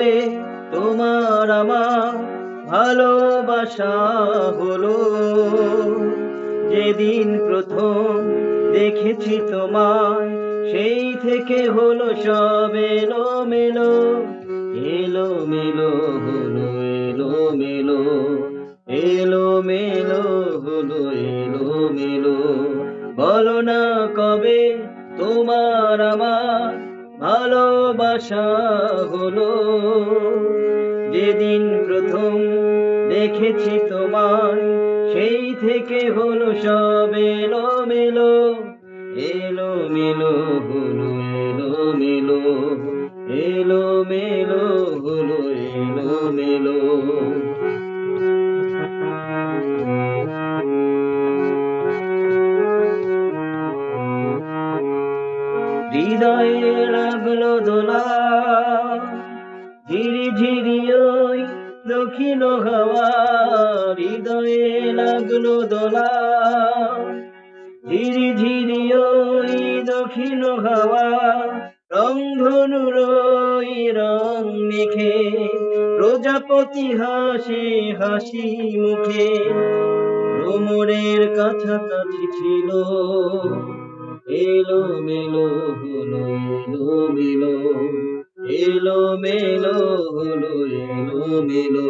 কবে তোমার আমার ভালোবাসা হলো, যেদিন প্রথম দেখেছি তোমায় সেই থেকে হলো সব এলোমেলো, এলোমেলো হলো, এলোমেলো, এলোমেলো হলো, এলোমেলো। বলো না কবে তোমার আমার ভালোবাসা হলো, যেদিন প্রথম দেখেছি তোমায় সেই থেকে হলো সব এলোমেলো, এলোমেলো হলো, এলোমেলো, এলোমেলো হলো, এলোমেলো। হৃদয়ে লাগলো দোলা, ঝিরি ঝিরি ওই দক্ষিণ হাওয়া। হৃদয়ে লাগলো দোলা, ঝিরি ঝিরি ওই দক্ষিণ হাওয়া। রংধনুর ওই রং মেখে প্রজাপতি হাসে হাসি মুখে, ভ্রমরের কাছাকাছি ছিল, এলোমেলো হলো, এলোমেলো, এলোমেলো হলো, এলোমেলো।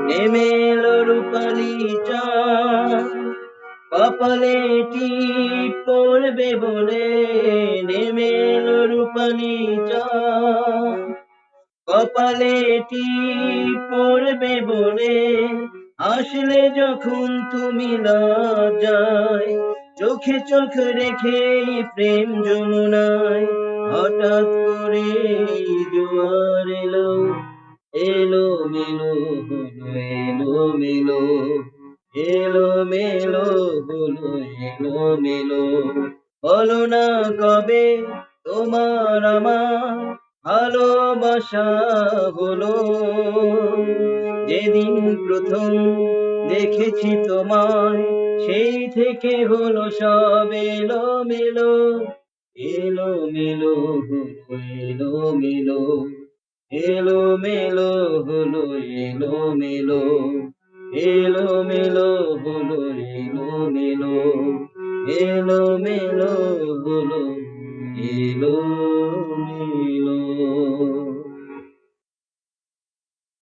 নেমে এলো রূপালি চাঁদ, কপালে টিপ পড়বে বলে। নেমে এলো রূপালি চাঁদ, কপালে টিপ পড়বে বলে। আসলে যখন তুমি লজ্জায় চোখে চোখ রেখে প্রেম যমুনায়, হঠাৎ করে জোয়ার এলো, এলোমেলো হলো, এলোমেলো, এলোমেলো হলো, এলোমেলো। বলো না কবে তোমার আমার ভালোবাসা হলো, যেদিন প্রথম দেখেছি তোমায় সেই থেকে হলো সব এলোমেলো, এলোমেলো হলো, এলোমেলো, এলোমেলো হলো, এলোমেলো, এলোমেলো হলো, এলোমেলো, এলোমেলো হলো, এলোমেলো।